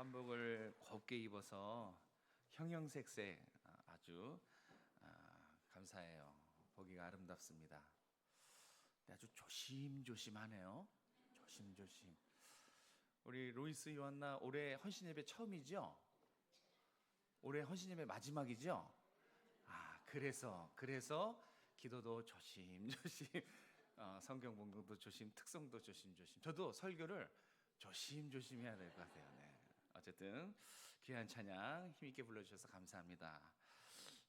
한복을 곱게 입어서 형형색색 아주 감사해요. 보기가 아름답습니다. 근데 아주 조심조심하네요. 조심조심. 우리 로이스 요한나 올해 헌신 예배 처음이죠? 올해 헌신 예배 마지막이죠? 그래서 기도도 조심조심, 성경 봉독도 조심, 특성도 조심조심. 저도 설교를 조심조심 해야 될 것 같아요. 네. 어쨌든 귀한 찬양 힘있게 불러주셔서 감사합니다.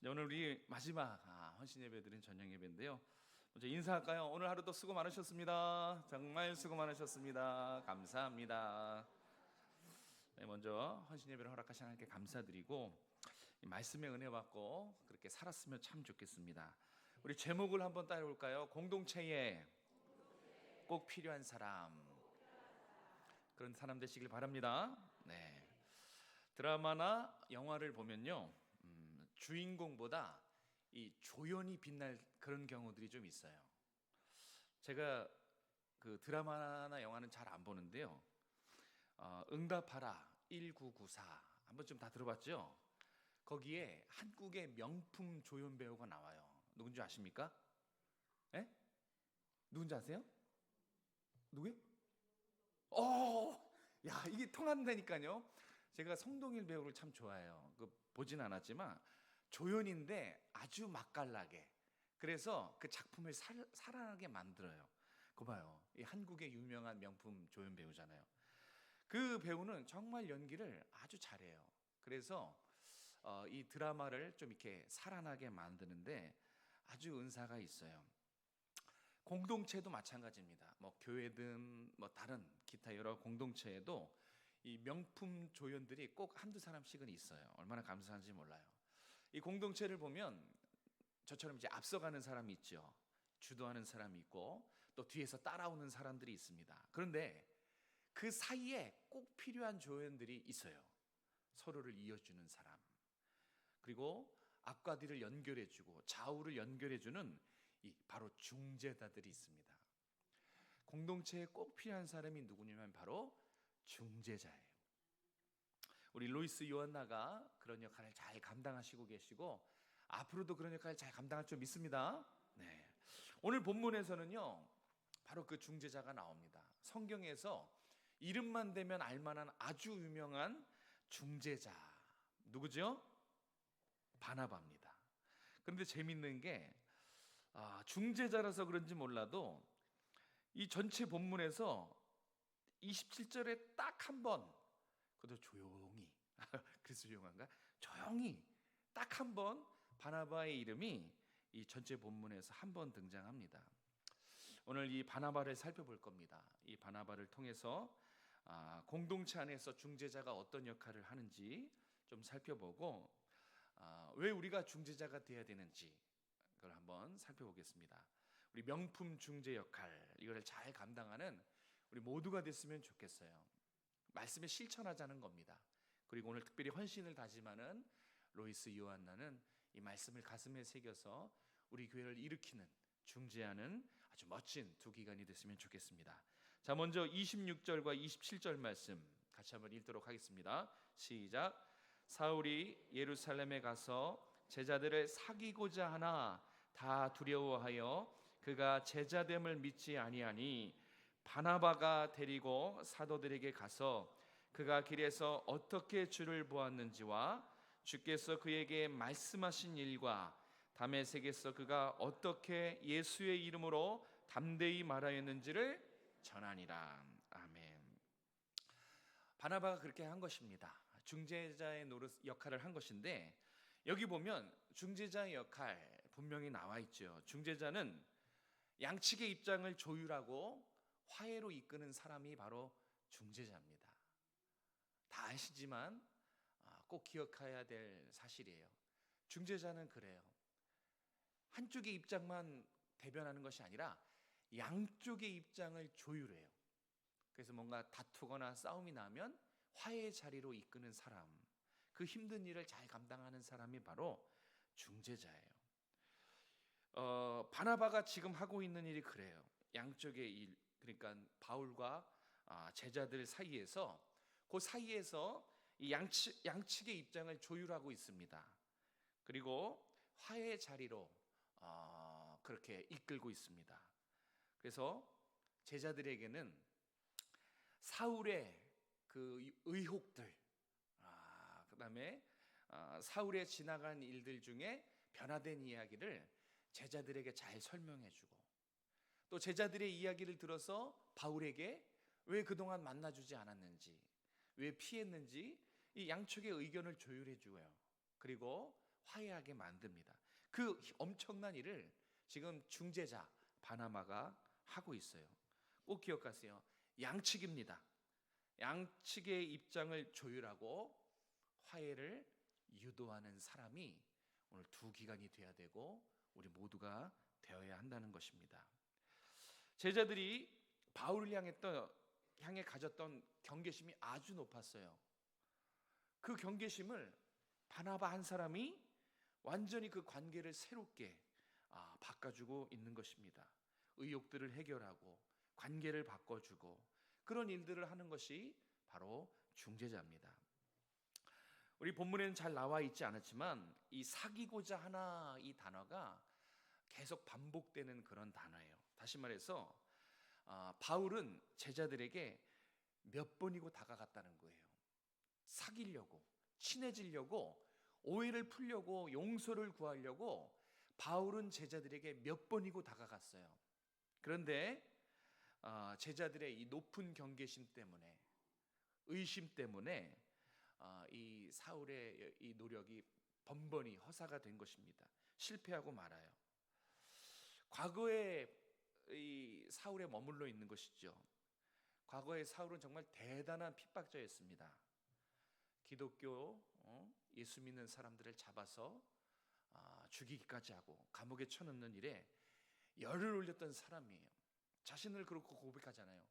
네, 오늘 우리 마지막 헌신 예배 드린 저녁 예배인데요. 먼저 인사할까요? 오늘 하루도 수고 많으셨습니다. 정말 수고 많으셨습니다. 감사합니다. 네, 먼저 헌신 예배를 허락하신 하나님께 감사드리고 말씀의 은혜 받고 그렇게 살았으면 참 좋겠습니다. 우리 제목을 한번 따라볼까요? 공동체에 꼭 필요한 사람. 그런 사람 되시길 바랍니다. 네. 드라마나 영화를 보면요, 주인공보다 이 조연이 빛날 그런 경우들이 좀 있어요. 제가 그 드라마나 영화는 잘 안 보는데요. 응답하라 1994 한번 좀 다 들어봤죠? 거기에 한국의 명품 조연 배우가 나와요. 누군지 아십니까? 예? 누군지 아세요? 누구요? 야, 이게 통한다니까요. 제가 성동일 배우를 참 좋아해요. 보진 않았지만 조연인데 아주 맛깔나게. 그래서 그 작품을 살아나게 만들어요. 그거 봐요. 이 한국의 유명한 명품 조연 배우잖아요. 그 배우는 정말 연기를 아주 잘해요. 그래서 이 드라마를 좀 이렇게 살아나게 만드는데 아주 은사가 있어요. 공동체도 마찬가지입니다. 뭐 교회든 뭐 다른 기타 여러 공동체에도 이 명품 조연들이 꼭 한두 사람씩은 있어요. 얼마나 감사한지 몰라요. 이 공동체를 보면 저처럼 이제 앞서가는 사람이 있죠. 주도하는 사람이 있고 또 뒤에서 따라오는 사람들이 있습니다. 그런데 그 사이에 꼭 필요한 조연들이 있어요. 서로를 이어주는 사람. 그리고 앞과 뒤를 연결해주고 좌우를 연결해주는 이 바로 중재자들이 있습니다. 공동체에 꼭 필요한 사람이 누구냐면 바로 중재자예요. 우리 로이스 요한나가 그런 역할을 잘 감당하시고 계시고 앞으로도 그런 역할을 잘 감당할 줄 믿습니다. 네. 오늘 본문에서는요, 바로 그 중재자가 나옵니다. 성경에서 이름만 대면 알만한 아주 유명한 중재자 누구죠? 바나바입니다. 그런데 재밌는 게 중재자라서 그런지 몰라도 이 전체 본문에서 27절에 딱 한 번, 그것도 조용히 그래서 조용한가? 조용히 딱 한 번 바나바의 이름이 이 전체 본문에서 한 번 등장합니다. 오늘 이 바나바를 살펴볼 겁니다. 이 바나바를 통해서 공동체 안에서 중재자가 어떤 역할을 하는지 좀 살펴보고 왜 우리가 중재자가 되어야 되는지 그걸 한번 살펴보겠습니다. 우리 명품 중재 역할 이걸 잘 감당하는 우리 모두가 됐으면 좋겠어요. 말씀에 실천하자는 겁니다. 그리고 오늘 특별히 헌신을 다짐하는 로이스 요한나는 이 말씀을 가슴에 새겨서 우리 교회를 일으키는 중재하는 아주 멋진 두 기간이 됐으면 좋겠습니다. 자, 먼저 26절과 27절 말씀 같이 한번 읽도록 하겠습니다. 시작. 사울이 예루살렘에 가서 제자들을 사귀고자 하나 다 두려워하여 그가 제자됨을 믿지 아니하니 바나바가 데리고 사도들에게 가서 그가 길에서 어떻게 주를 보았는지와 주께서 그에게 말씀하신 일과 다메섹에서 그가 어떻게 예수의 이름으로 담대히 말하였는지를 전하니라. 아멘. 바나바가 그렇게 한 것입니다. 중재자의 노릇 역할을 한 것인데 여기 보면 중재자의 역할 분명히 나와 있죠. 중재자는 양측의 입장을 조율하고 화해로 이끄는 사람이 바로 중재자입니다. 다 아시지만 꼭 기억해야 될 사실이에요. 중재자는 그래요. 한쪽의 입장만 대변하는 것이 아니라 양쪽의 입장을 조율해요. 그래서 뭔가 다투거나 싸움이 나면 화해의 자리로 이끄는 사람, 그 힘든 일을 잘 감당하는 사람이 바로 중재자예요. 바나바가 지금 하고 있는 일이 그래요. 양쪽의 일, 그러니까 바울과 제자들 사이에서 그 사이에서 이 양측의 입장을 조율하고 있습니다. 그리고 화해의 자리로 그렇게 이끌고 있습니다. 그래서 제자들에게는 사울의 그 의혹들, 그다음에 사울의 지나간 일들 중에 변화된 이야기를 제자들에게 잘 설명해주고, 또 제자들의 이야기를 들어서 바울에게 왜 그동안 만나주지 않았는지, 왜 피했는지 이 양측의 의견을 조율해주고요. 그리고 화해하게 만듭니다. 그 엄청난 일을 지금 중재자 바나바가 하고 있어요. 꼭 기억하세요. 양측입니다. 양측의 입장을 조율하고 화해를 유도하는 사람이 오늘 두 기관이 되어야 되고 우리 모두가 되어야 한다는 것입니다. 제자들이 바울을 향해 가졌던 경계심이 아주 높았어요. 그 경계심을 바나바 한 사람이 완전히 그 관계를 새롭게 바꿔주고 있는 것입니다. 의혹들을 해결하고 관계를 바꿔주고 그런 일들을 하는 것이 바로 중재자입니다. 우리 본문에는 잘 나와 있지 않았지만 이 사귀고자 하나 이 단어가 계속 반복되는 그런 단어예요. 다시 말해서 바울은 제자들에게 몇 번이고 다가갔다는 거예요. 사귀려고, 친해지려고, 오해를 풀려고, 용서를 구하려고 바울은 제자들에게 몇 번이고 다가갔어요. 그런데 제자들의 이 높은 경계심 때문에, 의심 때문에 이 사울의 이 노력이 번번이 허사가 된 것입니다. 실패하고 말아요. 과거에 이 사울에 머물러 있는 것이죠. 과거에 사울은 정말 대단한 핍박자였습니다. 기독교 예수 믿는 사람들을 잡아서 죽이기까지 하고 감옥에 쳐넣는 일에 열을 올렸던 사람이에요. 자신을 그렇게 고백하잖아요.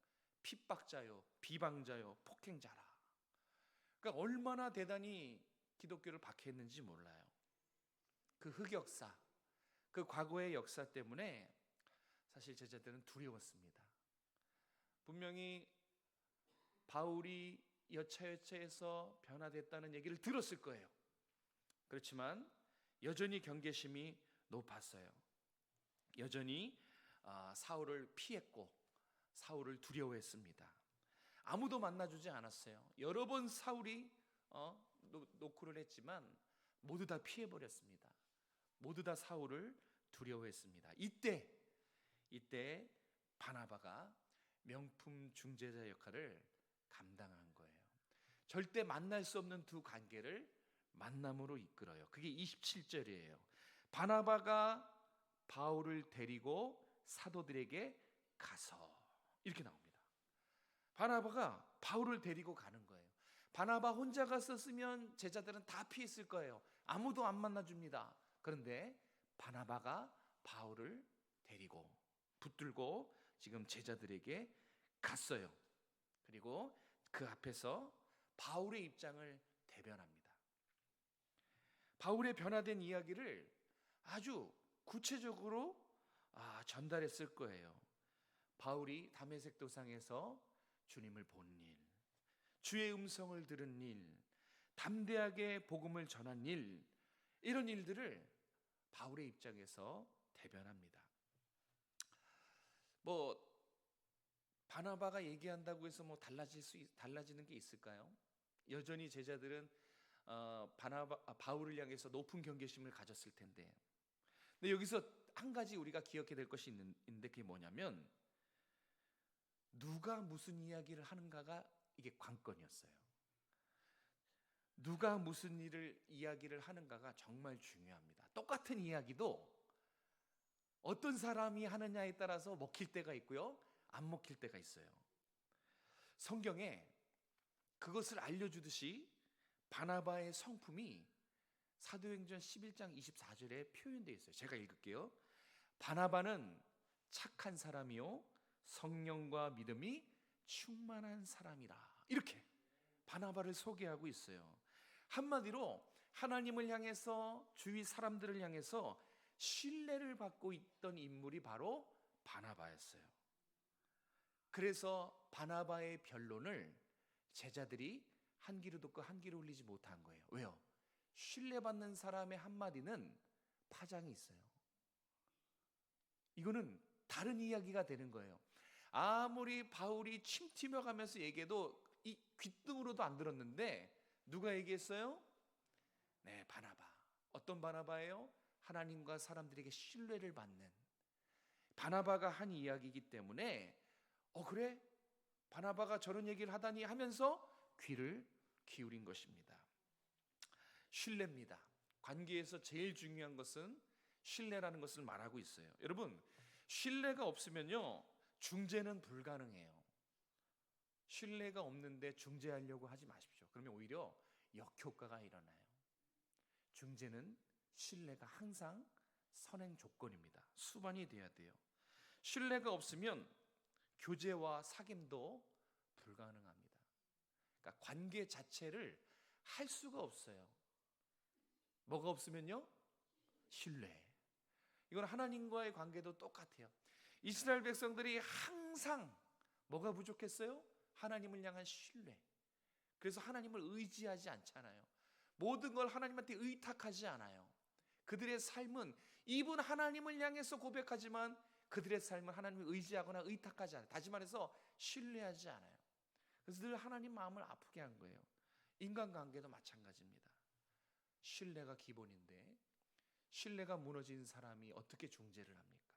핍박자요, 비방자요, 폭행자라. 그러니까 얼마나 대단히 기독교를 박해했는지 몰라요. 그 흑역사, 그 과거의 역사 때문에 사실 제자들은 두려웠습니다. 분명히 바울이 여차여차해서 변화됐다는 얘기를 들었을 거예요. 그렇지만 여전히 경계심이 높았어요. 여전히 사울을 피했고 사울을 두려워했습니다. 아무도 만나주지 않았어요. 여러 번 사울이 노크를 했지만 모두 다 피해버렸습니다. 모두 다 사울을 두려워했습니다. 이때 바나바가 명품 중재자 역할을 감당한 거예요. 절대 만날 수 없는 두 관계를 만남으로 이끌어요. 그게 27절이에요. 바나바가 바울을 데리고 사도들에게 가서, 이렇게 나옵니다. 바나바가 바울을 데리고 가는 거예요. 바나바 혼자 갔었으면 제자들은 다 피했을 거예요. 아무도 안 만나줍니다. 그런데 바나바가 바울을 데리고 붙들고 지금 제자들에게 갔어요. 그리고 그 앞에서 바울의 입장을 대변합니다. 바울의 변화된 이야기를 아주 구체적으로 전달했을 거예요. 바울이 다메섹 도상에서 주님을 본 일, 주의 음성을 들은 일, 담대하게 복음을 전한 일, 이런 일들을 바울의 입장에서 대변합니다. 바나바가 얘기한다고 해서 달라지는 게 있을까요? 여전히 제자들은 바울을 향해서 높은 경계심을 가졌을 텐데. 근데 여기서 한 가지 우리가 기억해야 될 것이 있는데 그게 뭐냐면 누가 무슨 이야기를 하는가가 이게 관건이었어요. 누가 무슨 이야기를 하는가가 정말 중요합니다. 똑같은 이야기도 어떤 사람이 하느냐에 따라서 먹힐 때가 있고요, 안 먹힐 때가 있어요. 성경에 그것을 알려주듯이 바나바의 성품이 사도행전 11장 24절에 표현되어 있어요. 제가 읽을게요. 바나바는 착한 사람이요 성령과 믿음이 충만한 사람이라. 이렇게 바나바를 소개하고 있어요. 한마디로 하나님을 향해서, 주위 사람들을 향해서 신뢰를 받고 있던 인물이 바로 바나바였어요. 그래서 바나바의 변론을 제자들이 한 귀로 듣고 한 귀로 울리지 못한 거예요. 왜요? 신뢰받는 사람의 한마디는 파장이 있어요. 이거는 다른 이야기가 되는 거예요. 아무리 바울이 침 튀며가면서 얘기해도 이 귓등으로도 안 들었는데 누가 얘기했어요? 네, 바나바. 어떤 바나바예요? 하나님과 사람들에게 신뢰를 받는 바나바가 한 이야기이기 때문에 그래? 바나바가 저런 얘기를 하다니 하면서 귀를 기울인 것입니다. 신뢰입니다. 관계에서 제일 중요한 것은 신뢰라는 것을 말하고 있어요. 여러분, 신뢰가 없으면요, 중재는 불가능해요. 신뢰가 없는데 중재하려고 하지 마십시오. 그러면 오히려 역효과가 일어나요. 중재는 신뢰가 항상 선행 조건입니다. 수반이 돼야 돼요. 신뢰가 없으면 교제와 사귐도 불가능합니다. 그러니까 관계 자체를 할 수가 없어요. 뭐가 없으면요? 신뢰. 이건 하나님과의 관계도 똑같아요. 이스라엘 백성들이 항상 뭐가 부족했어요? 하나님을 향한 신뢰. 그래서 하나님을 의지하지 않잖아요. 모든 걸 하나님한테 의탁하지 않아요. 그들의 삶은 이분 하나님을 향해서 고백하지만 그들의 삶은 하나님을 의지하거나 의탁하지 않아요. 다시 말해서 신뢰하지 않아요. 그래서 늘 하나님 마음을 아프게 한 거예요. 인간관계도 마찬가지입니다. 신뢰가 기본인데 신뢰가 무너진 사람이 어떻게 중재를 합니까?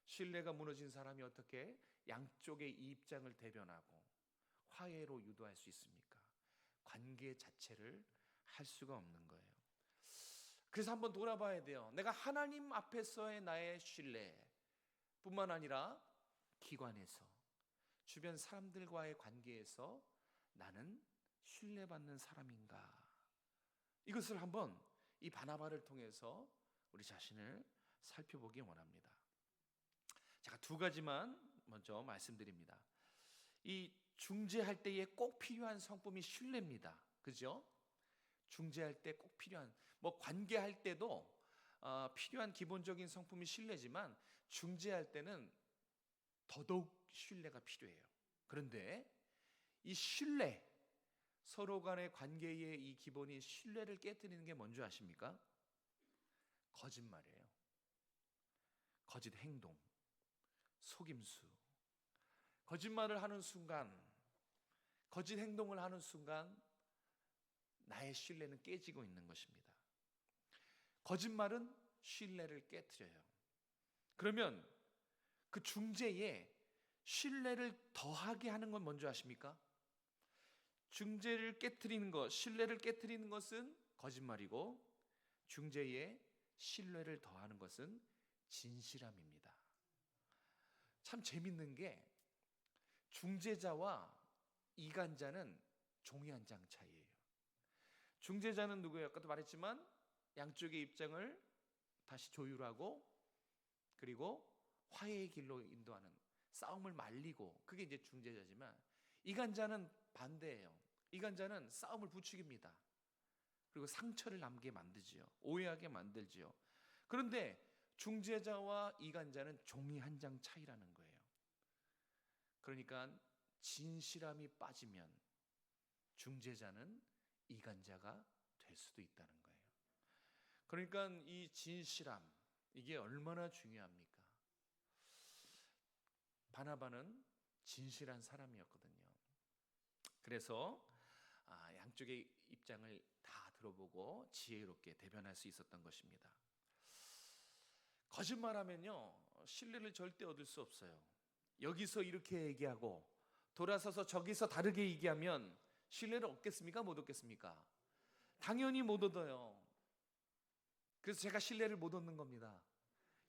신뢰가 무너진 사람이 어떻게 양쪽의 입장을 대변하고 화해로 유도할 수 있습니까? 관계 자체를 할 수가 없는 거예요. 그래서 한번 돌아봐야 돼요. 내가 하나님 앞에서의 나의 신뢰뿐만 아니라 기관에서 주변 사람들과의 관계에서 나는 신뢰받는 사람인가? 이것을 한번 이 바나바를 통해서 우리 자신을 살펴보기 원합니다. 제가 두 가지만 먼저 말씀드립니다. 이 중재할 때에 꼭 필요한 성품이 신뢰입니다. 그죠? 중재할 때 꼭 필요한, 관계할 때도 필요한 기본적인 성품이 신뢰지만 중재할 때는 더더욱 신뢰가 필요해요. 그런데 이 신뢰, 서로 간의 관계의 이 기본이 신뢰를 깨뜨리는 게 뭔지 아십니까? 거짓말이에요. 거짓 행동, 속임수. 거짓말을 하는 순간, 거짓 행동을 하는 순간 나의 신뢰는 깨지고 있는 것입니다. 거짓말은 신뢰를 깨트려요. 그러면 그 중재에 신뢰를 더하게 하는 건 뭔지 아십니까? 중재를 깨트리는 것, 신뢰를 깨트리는 것은 거짓말이고 중재에 신뢰를 더하는 것은 진실함입니다. 참 재밌는 게 중재자와 이간자는 종이 한 장 차이예요. 중재자는 누구예요? 아까도 말했지만 양쪽의 입장을 다시 조율하고 그리고 화해의 길로 인도하는, 싸움을 말리고, 그게 이제 중재자지만 이간자는 반대예요. 이간자는 싸움을 부추깁니다. 그리고 상처를 남게 만들지요. 오해하게 만들지요. 그런데 중재자와 이간자는 종이 한 장 차이라는 거예요. 그러니까 진실함이 빠지면 중재자는 이간자가 될 수도 있다는 거예요. 그러니까 이 진실함, 이게 얼마나 중요합니까? 바나바는 진실한 사람이었거든요. 그래서 양쪽의 입장을 다 들어보고 지혜롭게 대변할 수 있었던 것입니다. 거짓말하면요, 신뢰를 절대 얻을 수 없어요. 여기서 이렇게 얘기하고 돌아서서 저기서 다르게 얘기하면 신뢰를 얻겠습니까? 못 얻겠습니까? 당연히 못 얻어요. 그래서 제가 신뢰를 못 얻는 겁니다.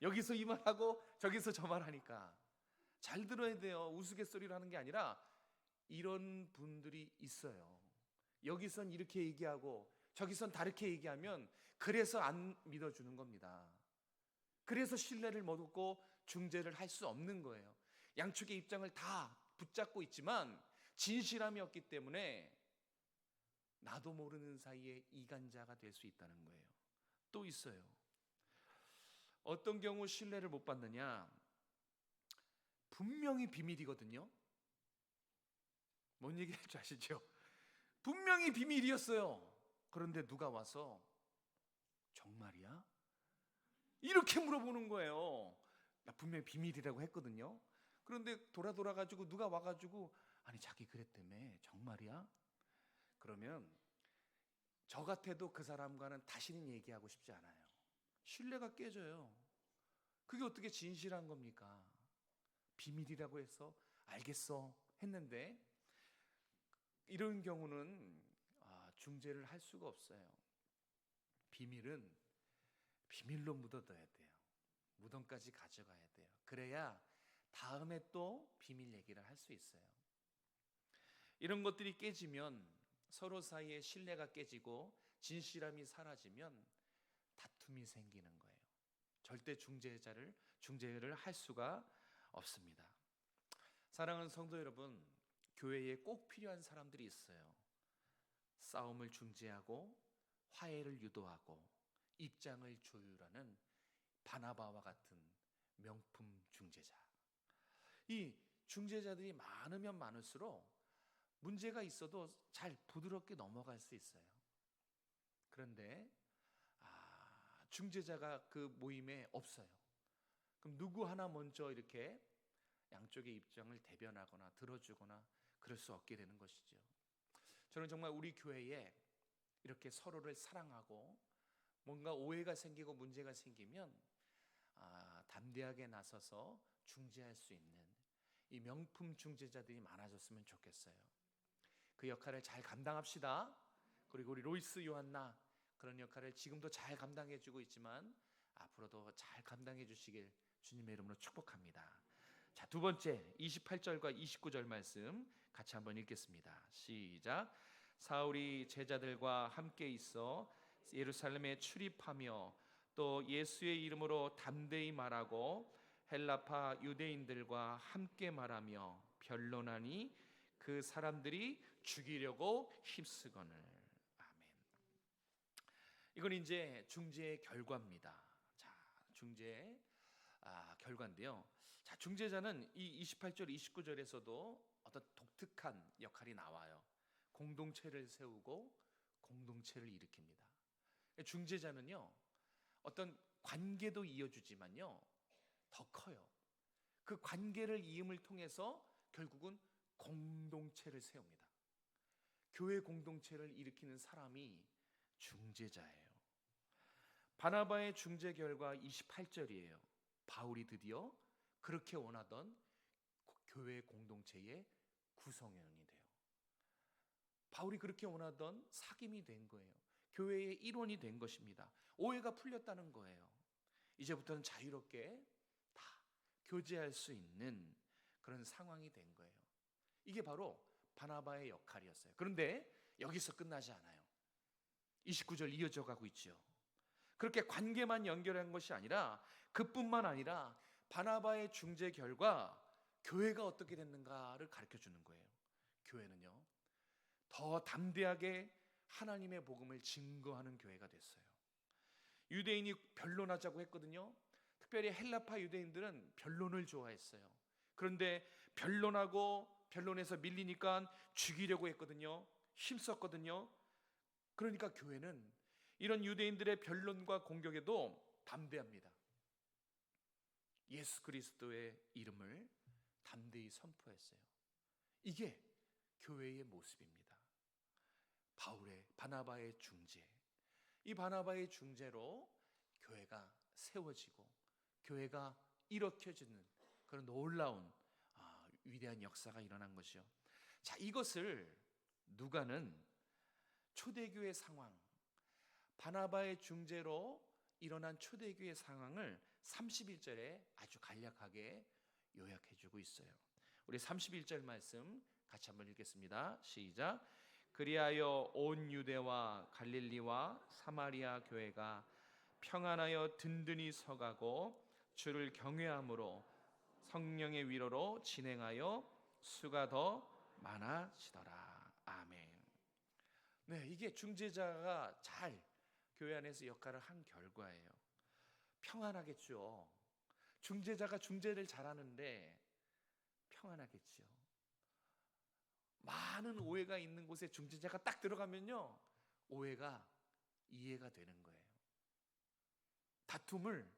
여기서 이 말하고 저기서 저 말하니까. 잘 들어야 돼요. 우스갯소리를 하는 게 아니라 이런 분들이 있어요. 여기선 이렇게 얘기하고 저기선 다르게 얘기하면 그래서 안 믿어주는 겁니다. 그래서 신뢰를 못 얻고 중재를 할 수 없는 거예요. 양측의 입장을 다 붙잡고 있지만 진실함이 없기 때문에 나도 모르는 사이에 이간자가 될 수 있다는 거예요. 또 있어요. 어떤 경우 신뢰를 못 받느냐? 분명히 비밀이거든요. 뭔 얘기할 줄 아시죠? 분명히 비밀이었어요. 그런데 누가 와서 정말이야? 이렇게 물어보는 거예요. 나 분명히 비밀이라고 했거든요. 그런데 돌아가지고 누가 와가지고 아니 자기 그랬다며 정말이야? 그러면 저 같아도 그 사람과는 다시는 얘기하고 싶지 않아요. 신뢰가 깨져요. 그게 어떻게 진실한 겁니까? 비밀이라고 해서 알겠어 했는데 이런 경우는 중재를 할 수가 없어요. 비밀은 비밀로 묻어둬야 돼요. 무덤까지 가져가야 돼요. 그래야 다음에 또 비밀 얘기를 할 수 있어요. 이런 것들이 깨지면 서로 사이에 신뢰가 깨지고 진실함이 사라지면 다툼이 생기는 거예요. 절대 중재를 할 수가 없습니다. 사랑하는 성도 여러분, 교회에 꼭 필요한 사람들이 있어요. 싸움을 중재하고 화해를 유도하고 입장을 조율하는 바나바와 같은 명품 중재자. 이 중재자들이 많으면 많을수록 문제가 있어도 잘 부드럽게 넘어갈 수 있어요. 그런데 중재자가 그 모임에 없어요. 그럼 누구 하나 먼저 이렇게 양쪽의 입장을 대변하거나 들어주거나 그럴 수 없게 되는 것이죠. 저는 정말 우리 교회에 이렇게 서로를 사랑하고 뭔가 오해가 생기고 문제가 생기면 담대하게 나서서 중재할 수 있는 이 명품 중재자들이 많아졌으면 좋겠어요. 그 역할을 잘 감당합시다. 그리고 우리 로이스 요한나 그런 역할을 지금도 잘 감당해주고 있지만 앞으로도 잘 감당해 주시길 주님의 이름으로 축복합니다. 자, 두 번째 28절과 29절 말씀 같이 한번 읽겠습니다. 시작. 사울이 제자들과 함께 있어 예루살렘에 출입하며 또 예수의 이름으로 담대히 말하고 헬라파 유대인들과 함께 말하며 변론하니 그 사람들이 죽이려고 힘쓰거늘. 아멘. 이건 이제 중재의 결과입니다. 자, 중재의 결과인데요. 자, 중재자는 이 28절 29절에서도 어떤 독특한 역할이 나와요. 공동체를 세우고 공동체를 일으킵니다. 중재자는요, 어떤 관계도 이어주지만요, 더 커요. 그 관계를 이음을 통해서 결국은 공동체를 세웁니다. 교회 공동체를 일으키는 사람이 중재자예요. 바나바의 중재 결과 28절이에요. 바울이 드디어 그렇게 원하던 교회 공동체의 구성원이 돼요. 바울이 그렇게 원하던 사귐이 된 거예요. 교회의 일원이 된 것입니다. 오해가 풀렸다는 거예요. 이제부터는 자유롭게 다 교제할 수 있는 그런 상황이 된 거예요. 이게 바로 바나바의 역할이었어요. 그런데 여기서 끝나지 않아요. 29절 이어져 가고 있죠. 그렇게 관계만 연결한 것이 아니라 그뿐만 아니라 바나바의 중재 결과 교회가 어떻게 됐는가를 가르쳐 주는 거예요. 교회는요, 더 담대하게 하나님의 복음을 증거하는 교회가 됐어요. 유대인이 변론하자고 했거든요. 특별히 헬라파 유대인들은 변론을 좋아했어요. 그런데 변론에서 밀리니까 죽이려고 했거든요. 힘썼거든요. 그러니까 교회는 이런 유대인들의 변론과 공격에도 담대합니다. 예수 그리스도의 이름을 담대히 선포했어요. 이게 교회의 모습입니다. 바나바의 중재. 이 바나바의 중재로 교회가 세워지고 교회가 일으켜지는 그런 놀라운 위대한 역사가 일어난 것이요. 자, 이것을 누가는 초대교회 상황, 바나바의 중재로 일어난 초대교회 상황을 31절에 아주 간략하게 요약해주고 있어요. 우리 31절 말씀 같이 한번 읽겠습니다. 시작. 그리하여 온 유대와 갈릴리와 사마리아 교회가 평안하여 든든히 서가고 주를 경외함으로 성령의 위로로 진행하여 수가 더 많아지더라. 아멘. 네, 이게 중재자가 잘 교회 안에서 역할을 한 결과예요. 평안하겠죠. 중재자가 중재를 잘하는데 평안하겠죠. 많은 오해가 있는 곳에 중재자가 딱 들어가면요, 오해가 이해가 되는 거예요. 다툼을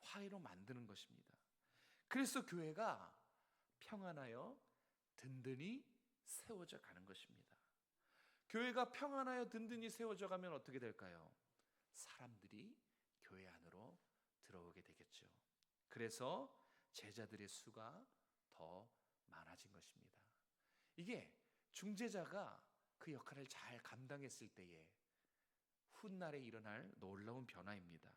화해로 만드는 것입니다. 그래서 교회가 평안하여 든든히 세워져 가는 것입니다. 교회가 평안하여 든든히 세워져 가면 어떻게 될까요? 사람들이 교회 안으로 들어오게 되겠죠. 그래서 제자들의 수가 더 많아진 것입니다. 이게 중재자가 그 역할을 잘 감당했을 때에 훗날에 일어날 놀라운 변화입니다.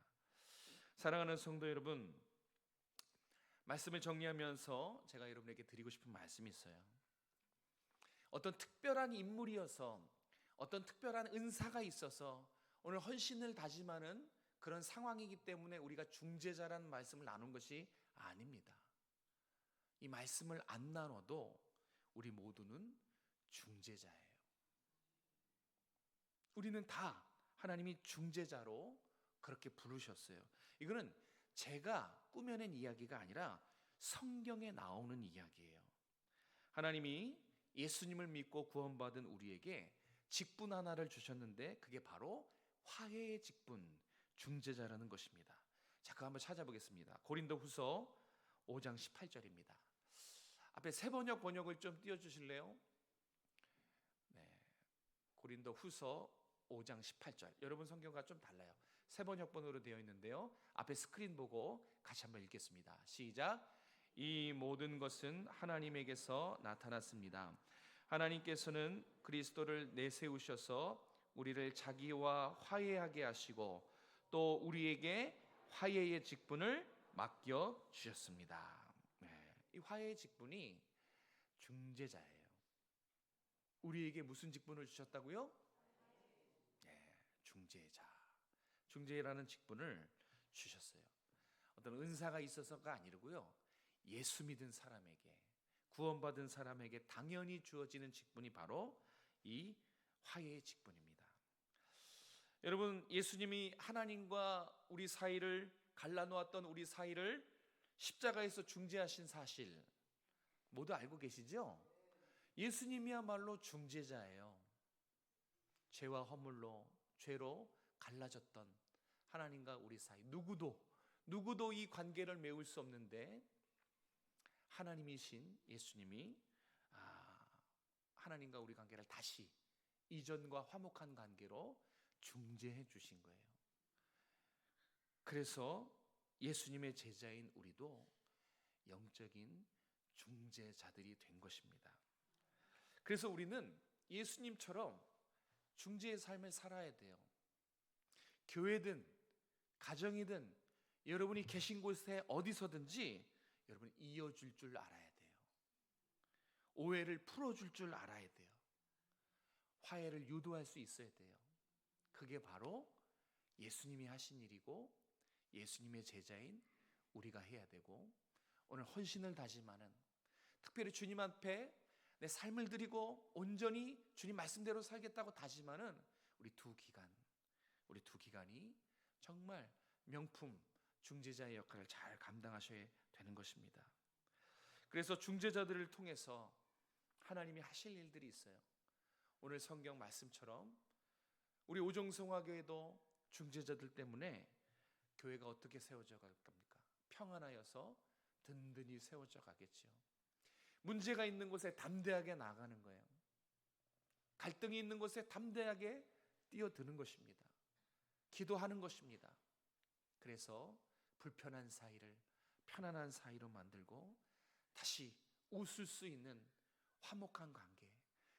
사랑하는 성도 여러분, 말씀을 정리하면서 제가 여러분에게 드리고 싶은 말씀이 있어요. 어떤 특별한 인물이어서, 어떤 특별한 은사가 있어서 오늘 헌신을 다짐하는 그런 상황이기 때문에 우리가 중재자라는 말씀을 나눈 것이 아닙니다. 이 말씀을 안 나눠도 우리 모두는 중재자예요. 우리는 다 하나님이 중재자로 그렇게 부르셨어요. 이거는 제가 꾸며낸 이야기가 아니라 성경에 나오는 이야기예요. 하나님이 예수님을 믿고 구원받은 우리에게 직분 하나를 주셨는데 그게 바로 화해의 직분, 중재자라는 것입니다. 자, 그거 한번 찾아보겠습니다. 고린도후서 5장 18절입니다. 앞에 세번역 번역을 좀 띄워주실래요? 네, 고린도후서 5장 18절. 여러분 성경과 좀 달라요. 세번역번으로 되어 있는데요, 앞에 스크린 보고 같이 한번 읽겠습니다. 시작. 이 모든 것은 하나님에게서 나타났습니다. 하나님께서는 그리스도를 내세우셔서 우리를 자기와 화해하게 하시고 또 우리에게 화해의 직분을 맡겨 주셨습니다. 네, 이 화해의 직분이 중재자예요. 우리에게 무슨 직분을 주셨다고요? 네, 중재자. 중재라는 직분을 주셨어요. 어떤 은사가 있어서가 아니고요, 예수 믿은 사람에게, 구원받은 사람에게 당연히 주어지는 직분이 바로 이 화해의 직분입니다. 여러분, 예수님이 하나님과 우리 사이를 갈라놓았던 우리 사이를 십자가에서 중재하신 사실 모두 알고 계시죠? 예수님이야말로 중재자예요. 죄와 허물로, 죄로 갈라졌던 하나님과 우리 사이, 누구도 이 관계를 메울 수 없는데 하나님이신 예수님이 하나님과 우리 관계를 다시 이전과 화목한 관계로 중재해 주신 거예요. 그래서 예수님의 제자인 우리도 영적인 중재자들이 된 것입니다. 그래서 우리는 예수님처럼 중재의 삶을 살아야 돼요. 교회든 가정이든 여러분이 계신 곳에 어디서든지 여러분 이어줄 줄 알아야 돼요. 오해를 풀어줄 줄 알아야 돼요. 화해를 유도할 수 있어야 돼요. 그게 바로 예수님이 하신 일이고 예수님의 제자인 우리가 해야 되고, 오늘 헌신을 다짐하는, 특별히 주님 앞에 내 삶을 드리고 온전히 주님 말씀대로 살겠다고 다짐하는 우리 두 기관이 정말 명품 중재자의 역할을 잘 감당하셔야 되는 것입니다. 그래서 중재자들을 통해서 하나님이 하실 일들이 있어요. 오늘 성경 말씀처럼 우리 오정성화교회도 중재자들 때문에 교회가 어떻게 세워져 갈 겁니까? 평안하여서 든든히 세워져 가겠죠. 문제가 있는 곳에 담대하게 나가는 거예요. 갈등이 있는 곳에 담대하게 뛰어드는 것입니다. 기도하는 것입니다. 그래서 불편한 사이를 편안한 사이로 만들고 다시 웃을 수 있는 화목한 관계.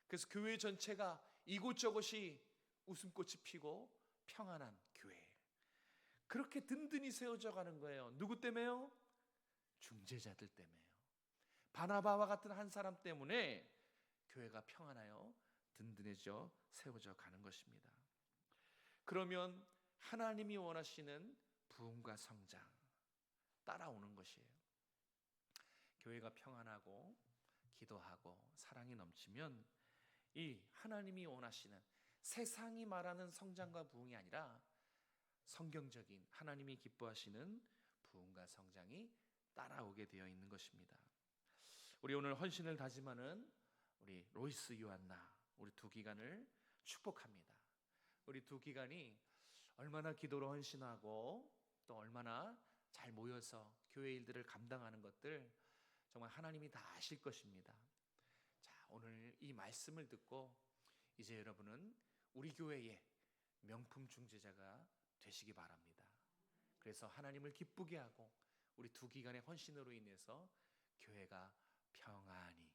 그래서 교회 전체가 이곳저곳이 웃음꽃이 피고 평안한 교회, 그렇게 든든히 세워져 가는 거예요. 누구 때문에요? 중재자들 때문에요. 바나바와 같은 한 사람 때문에 교회가 평안하여 든든해져 세워져 가는 것입니다. 그러면 하나님이 원하시는 부흥과 성장 따라오는 것이에요. 교회가 평안하고 기도하고 사랑이 넘치면 이 하나님이 원하시는, 세상이 말하는 성장과 부흥이 아니라 성경적인 하나님이 기뻐하시는 부흥과 성장이 따라오게 되어 있는 것입니다. 우리 오늘 헌신을 다짐하는 우리 우리 로이스 요한나 우리 두 기관을 축복합니다. 우리 두 기관이 얼마나 기도로 헌신하고 또 얼마나 잘 모여서 교회 일들을 감당하는 것들 정말 하나님이 다 아실 것입니다. 자, 오늘 이 말씀을 듣고 이제 여러분은 우리 교회의 명품 중재자가 되시기 바랍니다. 그래서 하나님을 기쁘게 하고 우리 두 기관의 헌신으로 인해서 교회가 평안히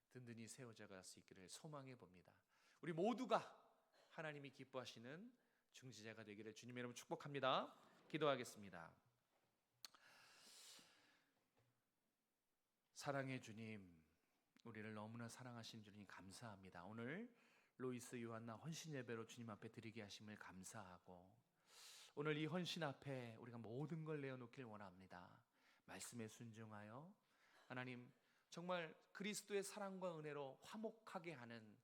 든든히 세워져 갈 수 있기를 소망해 봅니다. 우리 모두가 하나님이 기뻐하시는 중재자가 되기를 주님의 이름으로 축복합니다. 기도하겠습니다. 사랑의 주님, 우리를 너무나 사랑하신 주님 감사합니다. 오늘 로이스 요한나 헌신 예배로 주님 앞에 드리게 하심을 감사하고 오늘 이 헌신 앞에 우리가 모든 걸 내어놓길 원합니다. 말씀에 순종하여 하나님 정말 그리스도의 사랑과 은혜로 화목하게 하는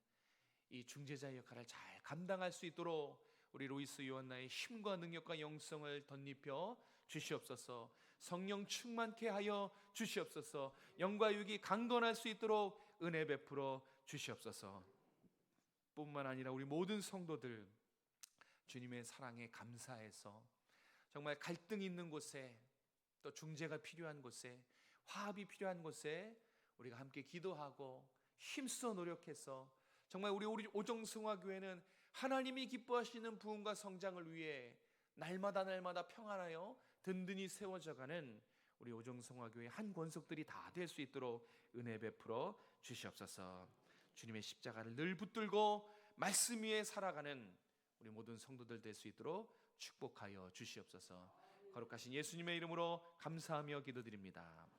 이 중재자의 역할을 잘 감당할 수 있도록 우리 로이스 요한나의 힘과 능력과 영성을 덧입혀 주시옵소서. 성령 충만케 하여 주시옵소서. 영과 육이 강건할 수 있도록 은혜 베풀어 주시옵소서. 뿐만 아니라 우리 모든 성도들 주님의 사랑에 감사해서 정말 갈등 있는 곳에 또 중재가 필요한 곳에 화합이 필요한 곳에 우리가 함께 기도하고 힘써 노력해서 정말 우리 오정승화교회는 하나님이 기뻐하시는 부흥과 성장을 위해 날마다 평안하여 든든히 세워져가는 우리 오정승화교회 한 권속들이 다 될 수 있도록 은혜 베풀어 주시옵소서. 주님의 십자가를 늘 붙들고 말씀 위에 살아가는 우리 모든 성도들 될 수 있도록 축복하여 주시옵소서. 거룩하신 예수님의 이름으로 감사하며 기도드립니다.